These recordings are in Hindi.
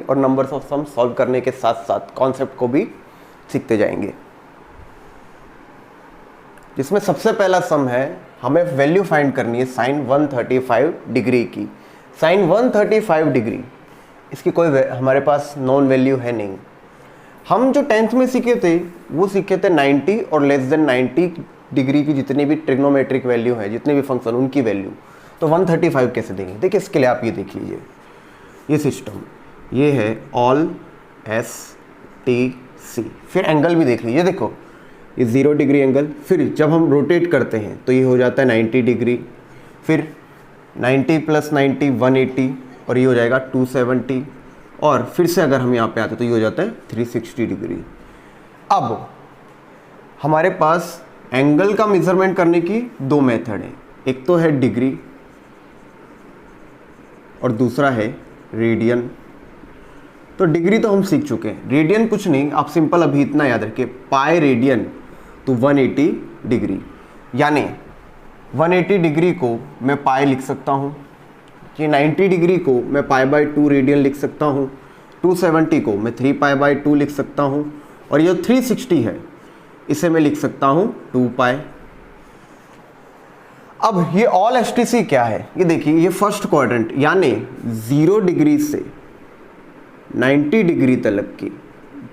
और नंबर्स ऑफ सम सॉल्व करने के साथ साथ कॉन्सेप्ट को भी सीखते जाएंगे। जिसमें सबसे पहला सम है, हमें वैल्यू फाइंड करनी है साइन 135 डिग्री की। साइन 135 डिग्री, इसकी कोई हमारे पास नॉन वैल्यू है नहीं। हम जो 10th में सीखे थे वो सीखे थे 90 और लेस देन 90 डिग्री की जितनी भी ट्रिग्नोमेट्रिक वैल्यू है, जितने भी फंक्शन उनकी वैल्यू। तो 135 कैसे देंगे? देखिए इसके लिए आप ये देखिए, ये सिस्टम ये है ऑल एस टी सी, फिर एंगल भी देख लीजिए, देखो ये 0 डिग्री एंगल, फिर जब हम रोटेट करते हैं तो ये हो जाता है 90 डिग्री, फिर 90 + 90 180 और ये हो जाएगा 270, और फिर से अगर हम यहाँ पे आते तो ये हो जाता है 360 डिग्री। अब हमारे पास एंगल का मेजरमेंट करने की दो मेथड है, एक तो है डिग्री और दूसरा है रेडियन। तो डिग्री तो हम सीख चुके हैं, रेडियन कुछ नहीं, आप सिंपल अभी इतना याद रखिए, पाई रेडियन तो 180 डिग्री, यानी 180 डिग्री को मैं पाई लिख सकता हूँ, कि 90 डिग्री को मैं π/2 रेडियन लिख सकता हूँ, 270 को मैं 3π/2 लिख सकता हूँ, और ये 360 है इसे मैं लिख सकता हूँ 2π। अब ये ऑल एसटीसी क्या है, ये देखिए, ये फर्स्ट क्वाड्रेंट, यानी 0 डिग्री से 90 डिग्री तक की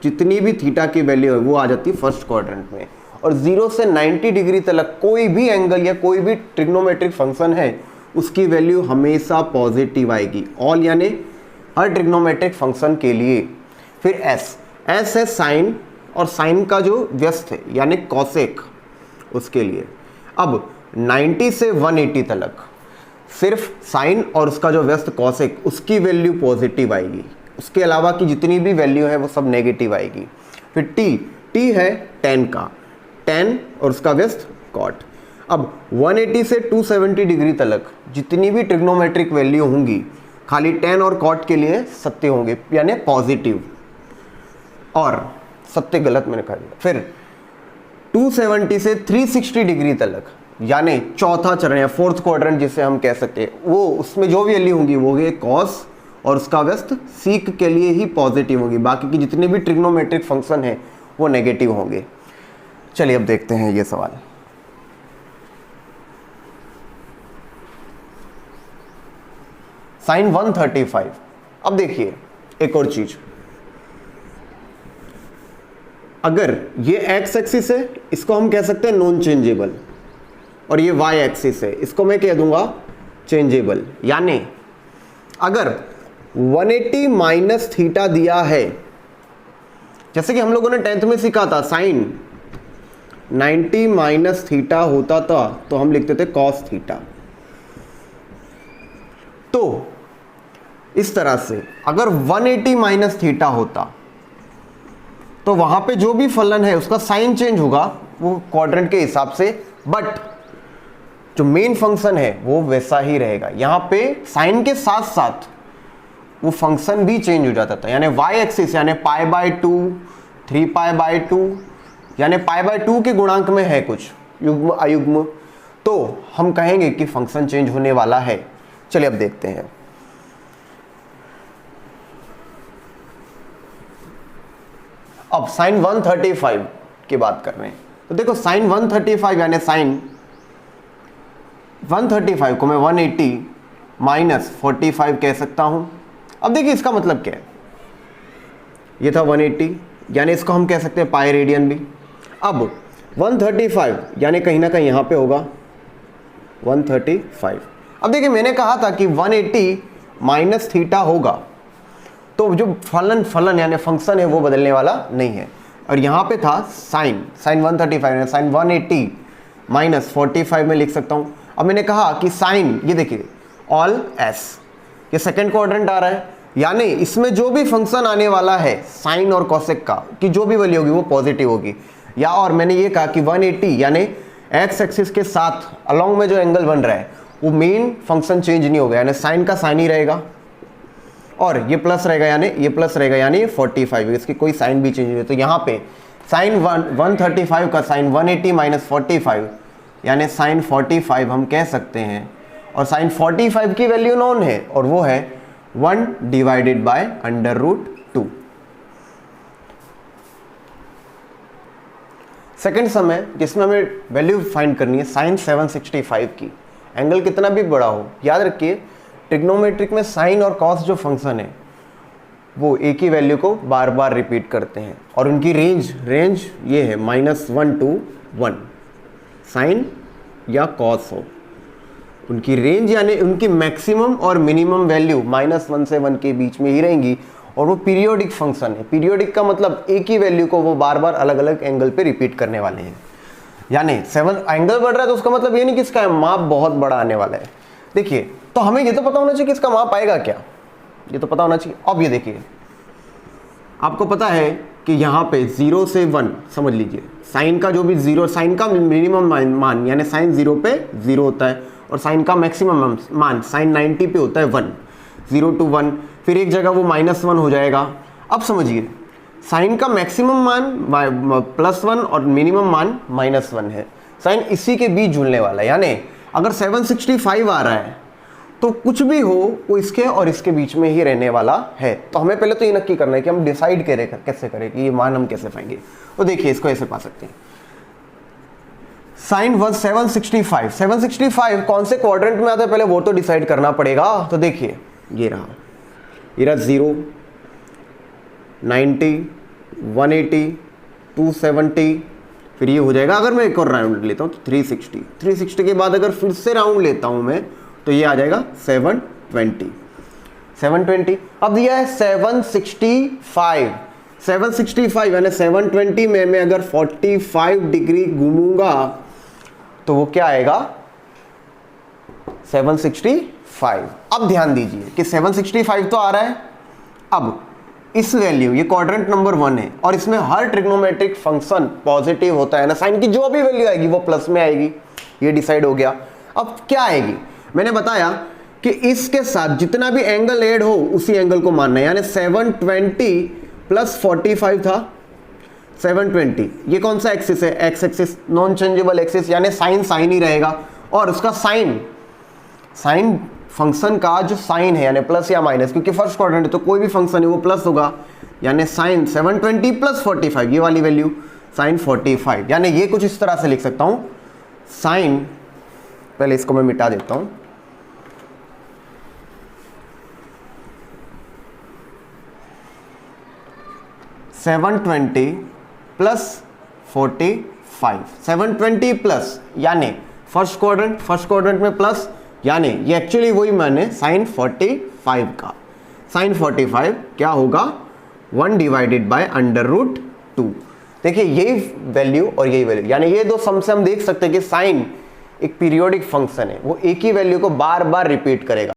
जितनी भी थीटा की वैल्यू है वो आ जाती है फर्स्ट क्वाड्रेंट में, और 0 से 90 डिग्री तक कोई भी एंगल या कोई भी ट्रिग्नोमेट्रिक फंक्शन है उसकी वैल्यू हमेशा पॉजिटिव आएगी, ऑल यानी हर ट्रिग्नोमेट्रिक फंक्शन के लिए। फिर एस है साइन, और साइन का जो व्यस्त है यानी कॉसेक, उसके लिए। अब 90 से 180 तक सिर्फ साइन और उसका जो व्यस्त कॉसेक, उसकी वैल्यू पॉजिटिव आएगी, उसके अलावा की जितनी भी वैल्यू है वो सब नेगेटिव आएगी। फिर टी है tan का, tan और उसका व्यस्त कॉट। अब 180 से 270 डिग्री तक जितनी भी ट्रिग्नोमेट्रिक वैल्यू होंगी खाली tan और कॉट के लिए सत्य होंगे, यानी पॉजिटिव, और सत्य गलत मैंने कहा। फिर 270 से 360 डिग्री तक यानी चौथा चरण या फोर्थ क्वाड्रेंट जिसे हम कह सकते हैं, वो उसमें जो वैल्यू होंगी वो है कॉस और उसका व्यस्त सीक के लिए ही पॉजिटिव होगी, बाकी की जितने भी ट्रिग्नोमेट्रिक फंक्शन है वो नेगेटिव होंगे। चलिए अब देखते हैं ये सवाल। साइन 135। अब देखिए एक और चीज, अगर ये एक्स एक्सिस है इसको हम कह सकते हैं नॉन चेंजेबल, और ये वाई एक्सिस है इसको मैं कह दूंगा चेंजेबल। यानी अगर 180 माइनस थीटा दिया है, जैसे कि हम लोगों ने 10th में सीखा था, साइन 90 माइनस थीटा होता था तो हम लिखते थे कॉस थीटा। तो इस तरह से अगर 180 माइनस थीटा होता तो वहां पे जो भी फलन है उसका साइन चेंज होगा वो क्वाड्रेंट के हिसाब से, बट जो मेन फंक्शन है वो वैसा ही रहेगा। यहां पे साइन के साथ साथ वो फंक्शन भी चेंज हो जाता था, यानी y एक्सिस यानी π/2 3π/2 यानी π/2 के गुणांक में है कुछ युग्म अयुग्म, तो हम कहेंगे कि फंक्शन चेंज होने वाला है। चलिए अब देखते हैं। अब साइन 135 की बात कर रहे हैं, तो देखो साइन 135 यानी साइन 135 को मैं 180 माइनस 45 कह सकता हूं। अब देखिए इसका मतलब क्या है, ये था 180 यानी इसको हम कह सकते हैं पाई रेडियन भी। अब 135 यानी कहीं ना कहीं यहां पे होगा 135। अब देखिए मैंने कहा था कि 180 माइनस थीटा होगा, तो जो फलन यानी फंक्शन है वो बदलने वाला नहीं है, और यहाँ पे था साइन 135 साइन 180 माइनस 45 में लिख सकता हूँ। अब मैंने कहा कि साइन, ये देखिए ऑल एस, ये सेकंड क्वाड्रेंट आ रहा है, यानी इसमें जो भी फंक्शन आने वाला है साइन और कॉसेक का, कि जो भी वैल्यू होगी वो पॉजिटिव होगी। या और मैंने ये कहा कि 180 यानी एक्स एक्सिस के साथ अलोंग में जो एंगल बन रहा है वो मेन फंक्शन चेंज नहीं होगा, यानी साइन का साइन ही रहेगा, और ये प्लस रहेगा यानी ये प्लस रहेगा, यानी 45, इसकी कोई साइन भी चेंज नहीं है। तो यहाँ पे साइन 135 का साइन 180 माइनस 45 यानी साइन 45 हम कह सकते हैं, और साइन 45 की वैल्यू नॉन है और वो है 1 divided by under root 2। Second sum है जिसमें हमें वैल्यू फाइंड करनी है साइन 765 की। एंगल कितना भी बड़ा हो, याद रखिए ट्रिग्नोमेट्रिक में साइन और कॉस जो फंक्शन है वो एक ही वैल्यू को बार बार रिपीट करते हैं और उनकी रेंज ये है -1 to 1। साइन या कॉस हो, उनकी रेंज यानी उनकी मैक्सिमम और मिनिमम वैल्यू -1 से 1 के बीच में ही रहेंगी और वो पीरियोडिक फंक्शन है। पीरियोडिक का मतलब एक ही वैल्यू को वो बार बार अलग अलग एंगल पे रिपीट करने वाले हैं। यानी 7 एंगल बढ़ रहा है तो उसका मतलब ये नहीं कि इसका माप बहुत बड़ा आने वाला है। देखिए तो हमें ये तो पता होना चाहिए कि इसका माप आएगा क्या, ये तो पता होना चाहिए। अब ये देखिए आपको पता है कि यहाँ पे 0 से 1 समझ लीजिए, साइन का जो भी 0, साइन का मिनिमम मान यानी साइन 0 पे 0 होता है और साइन का मैक्सिमम मान साइन 90 पे होता है 1। 0 to 1, फिर एक जगह वो -1 हो जाएगा। अब समझिए साइन का मैक्सिमम मान +1 और मिनिमम मान -1 है। साइन इसी के बीच झूलने वाला है, यानी अगर 765 आ रहा है तो कुछ भी हो वो इसके और इसके बीच में ही रहने वाला है। तो हमें पहले तो ये नक्की करना है कि हम डिसाइड कैसे करें कि ये मान हम कैसे पाएंगे। तो देखिए इसको ऐसे पा सकते हैं, साइन 765 कौन से क्वाड्रेंट में आता है पहले वो तो डिसाइड करना पड़ेगा। तो देखिए ये रहा 0, 90, 180, 270, फिर ये हो जाएगा। अगर मैं एक और राउंड लेता हूँ तो 360 के बाद अगर फिर से राउंड लेता हूँ मैं तो ये आ जाएगा 720। अब दिया है 765 यानी 720 में मैं अगर 45 डिग्री घूमूंगा तो वो क्या आएगा 765। अब ध्यान दीजिए कि 765 तो आ रहा है। अब इस वैल्यू, ये क्वाड्रेंट नंबर 1 है और इसमें हर ट्रिग्नोमेट्रिक फंक्शन पॉजिटिव होता है ना, साइन की जो भी वैल्यू आएगी वो प्लस में आएगी, ये डिसाइड हो गया। अब क्या आएगी, मैंने बताया कि इसके साथ जितना भी एंगल ऐड हो उसी एंगल को मानना है। यानी 720 + 45 था 720। ये कौन सा एक्सिस है, x axis, non changeable axis, यानी साइन ही रहेगा और उसका साइन फंक्शन का जो साइन है यानी प्लस या माइनस, क्योंकि फर्स्ट क्वाड्रेंट है तो कोई भी फंक्शन है वो प्लस होगा। यानी साइन 720 + 45, ये वाली वैल्यू साइन 45। यानी ये कुछ इस तरह से लिख सकता हूं, साइन, पहले इसको मैं मिटा देता हूं, +45 720 प्लस यानी फर्स्ट क्वाड्रेंट में प्लस, यानी ये एक्चुअली वही मैंने साइन 45 का, साइन 45 क्या होगा 1 डिवाइडेड बाय अंडर रूट 2। देखिए यही वैल्यू और यही वैल्यू, यानी ये दो सम से हम देख सकते हैं कि साइन एक पीरियोडिक फंक्शन है, वो एक ही वैल्यू को बार बार रिपीट करेगा।